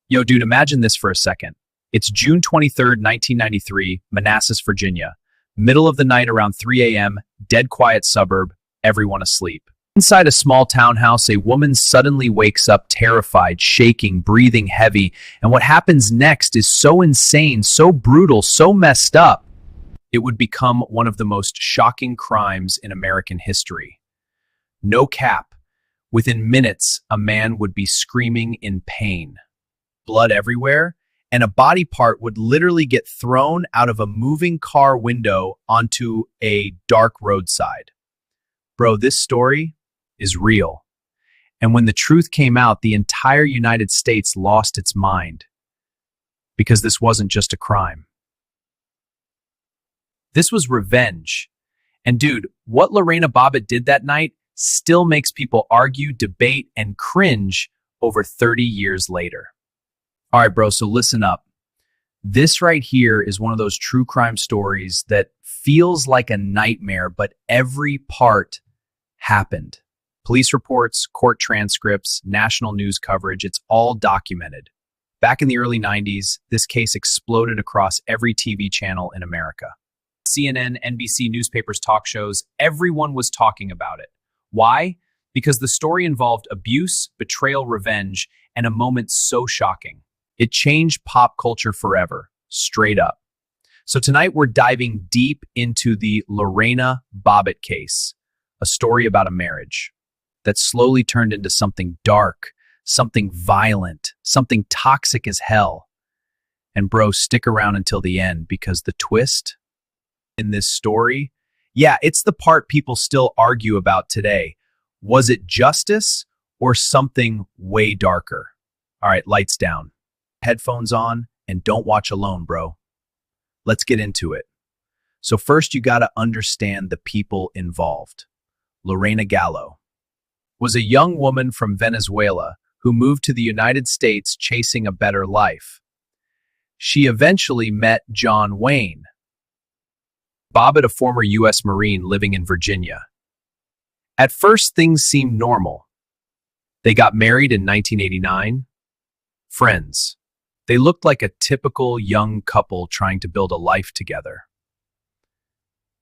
Yo, dude, imagine this for a second. It's June 23rd, 1993, Manassas, Virginia. Middle of the night around 3 a.m., dead quiet suburb, everyone asleep. Inside a small townhouse, a woman suddenly wakes up terrified, shaking, breathing heavy, and what happens next is so insane, so brutal, so messed up, it would become one of the most shocking crimes in American history. No cap. Within minutes, a man would be screaming in pain. Blood everywhere, and a body part would literally get thrown out of a moving car window onto a dark roadside. Bro, this story is real. And when the truth came out, the entire United States lost its mind. Because this wasn't just a crime. This was revenge. And dude, what Lorena Bobbitt did that night still makes people argue, debate, and cringe over 30 years later. All right, bro, so listen up. This right here is one of those true crime stories that feels like a nightmare, but every part happened. Police reports, court transcripts, national news coverage, it's all documented. Back in the early 90s, this case exploded across every TV channel in America. CNN, NBC, newspapers, talk shows, everyone was talking about it. Why? Because the story involved abuse, betrayal, revenge, and a moment so shocking. It changed pop culture forever, straight up. So tonight we're diving deep into the Lorena Bobbitt case, a story about a marriage that slowly turned into something dark, something violent, something toxic as hell. And bro, stick around until the end because the twist in this story, yeah, it's the part people still argue about today. Was it justice or something way darker? All right, lights down. Headphones on, and don't watch alone, bro. Let's get into it. So first, you gotta understand the people involved. Lorena Gallo was a young woman from Venezuela who moved to the United States chasing a better life. She eventually met John Wayne Bobbitt, a former U.S. Marine living in Virginia. At first, things seemed normal. They got married in 1989. Friends. They looked like a typical young couple trying to build a life together.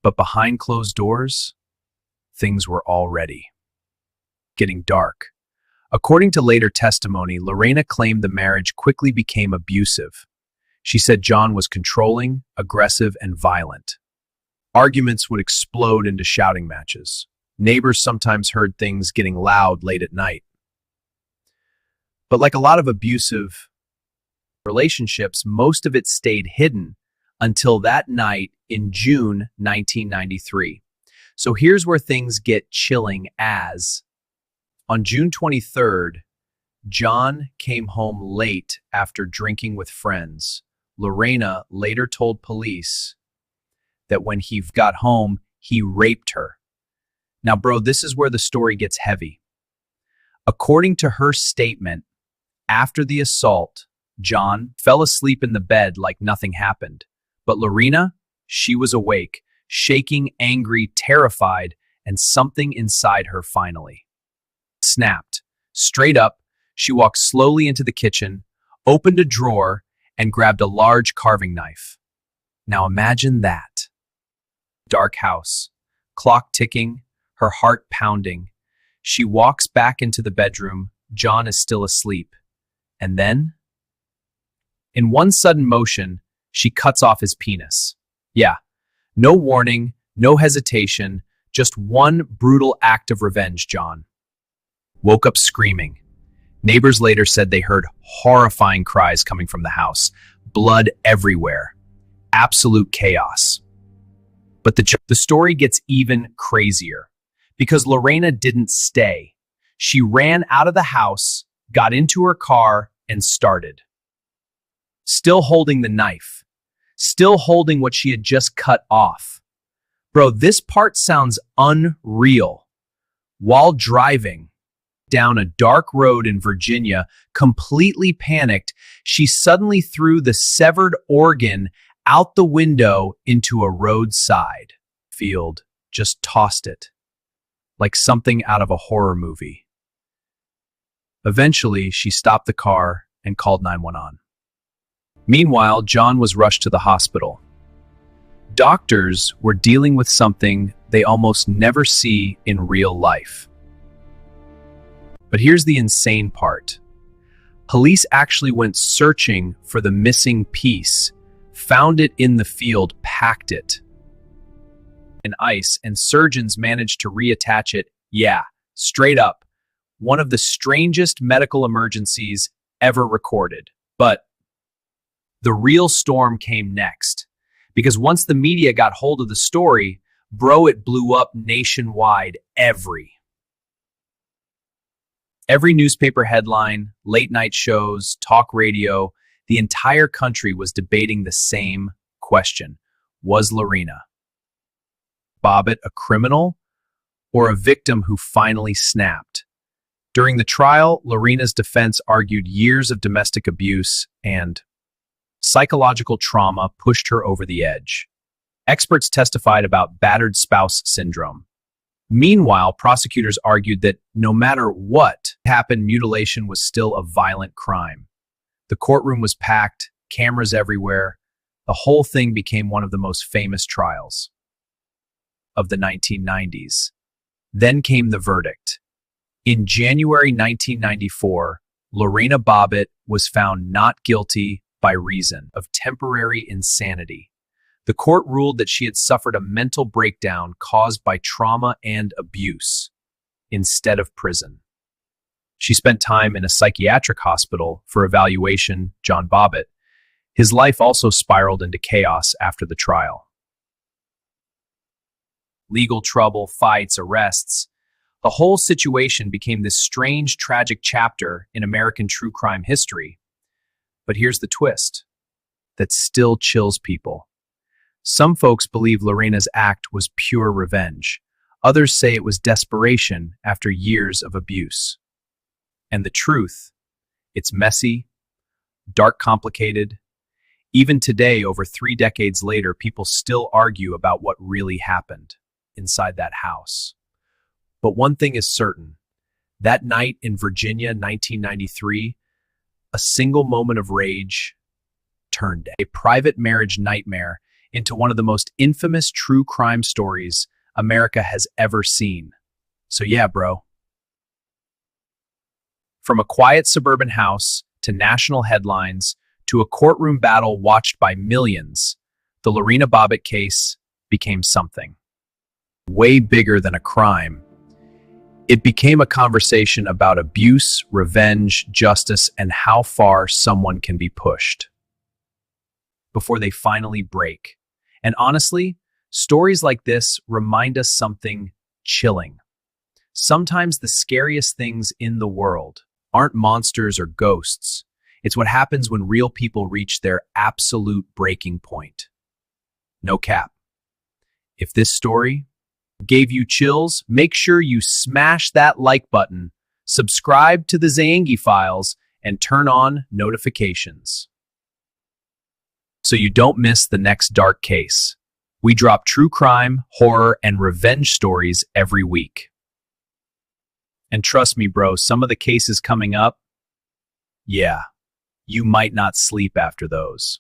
But behind closed doors, things were already getting dark. According to later testimony, Lorena claimed the marriage quickly became abusive. She said John was controlling, aggressive, and violent. Arguments would explode into shouting matches. Neighbors sometimes heard things getting loud late at night. But like a lot of abusive relationships, most of it stayed hidden until that night in June 1993. So here's where things get chilling as on June 23rd, John came home late after drinking with friends. Lorena later told police that when he got home, he raped her. Now, bro, this is where the story gets heavy. According to her statement, after the assault, John fell asleep in the bed like nothing happened. But Lorena, she was awake, shaking, angry, terrified, and something inside her finally snapped. Straight up, she walked slowly into the kitchen, opened a drawer, and grabbed a large carving knife. Now imagine that. Dark house, clock ticking, her heart pounding. She walks back into the bedroom. John is still asleep. And then, in one sudden motion, she cuts off his penis. Yeah, no warning, no hesitation, just one brutal act of revenge. John woke up screaming. Neighbors later said they heard horrifying cries coming from the house. Blood everywhere. Absolute chaos. But the story gets even crazier because Lorena didn't stay. She ran out of the house, got into her car, and started. Still holding the knife. Still holding what she had just cut off. Bro, this part sounds unreal. While driving down a dark road in Virginia, completely panicked, she suddenly threw the severed organ out the window into a roadside field. Just tossed it. Like something out of a horror movie. Eventually, she stopped the car and called 911. Meanwhile, John was rushed to the hospital. Doctors were dealing with something they almost never see in real life. But here's the insane part. Police actually went searching for the missing piece, found it in the field, packed it in ice, and surgeons managed to reattach it. Yeah, straight up. One of the strangest medical emergencies ever recorded. But the real storm came next. Because once the media got hold of the story, bro, it blew up nationwide. Every newspaper headline, late night shows, talk radio, the entire country was debating the same question. Was Lorena Bobbitt a criminal or a victim who finally snapped? During the trial, Lorena's defense argued years of domestic abuse and psychological trauma pushed her over the edge. Experts testified about battered spouse syndrome. Meanwhile, prosecutors argued that no matter what happened, mutilation was still a violent crime. The courtroom was packed, cameras everywhere. The whole thing became one of the most famous trials of the 1990s. Then came the verdict. In January 1994, Lorena Bobbitt was found not guilty by reason of temporary insanity. The court ruled that she had suffered a mental breakdown caused by trauma and abuse instead of prison. She spent time in a psychiatric hospital for evaluation. John Bobbitt, his life also spiraled into chaos after the trial. Legal trouble, fights, arrests. The whole situation became this strange, tragic chapter in American true crime history. But here's the twist that still chills people. Some folks believe Lorena's act was pure revenge. Others say it was desperation after years of abuse. And the truth, it's messy, dark, complicated. Even today, over 3 decades later, people still argue about what really happened inside that house. But one thing is certain. That night in Virginia, 1993, a single moment of rage turned a private marriage nightmare into one of the most infamous true crime stories America has ever seen. So yeah, bro. From a quiet suburban house to national headlines to a courtroom battle watched by millions, the Lorena Bobbitt case became something way bigger than a crime. It became a conversation about abuse, revenge, justice, and how far someone can be pushed before they finally break. And honestly, stories like this remind us something chilling. Sometimes the scariest things in the world aren't monsters or ghosts. It's what happens when real people reach their absolute breaking point. No cap. If this story gave you chills, make sure you smash that like button, subscribe to the Zaingi Files, and turn on notifications so you don't miss the next dark case. We drop true crime, horror, and revenge stories every week. And trust me, bro, some of the cases coming up, yeah, you might not sleep after those.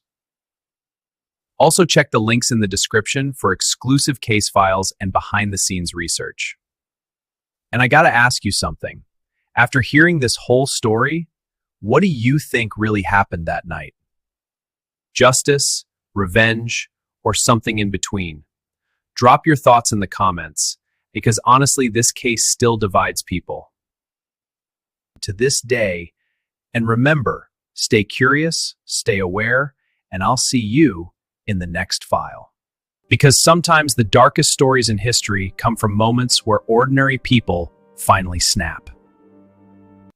Also check the links in the description for exclusive case files and behind-the-scenes research. And I gotta ask you something. After hearing this whole story, what do you think really happened that night? Justice, revenge, or something in between? Drop your thoughts in the comments, because honestly, this case still divides people to this day. And remember, stay curious, stay aware, and I'll see you in the next file. Because sometimes the darkest stories in history come from moments where ordinary people finally snap.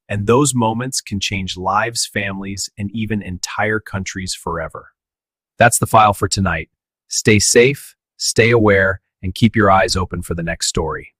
And those moments can change lives, families, and even entire countries forever. That's the file for tonight. Stay safe, stay aware, and keep your eyes open for the next story.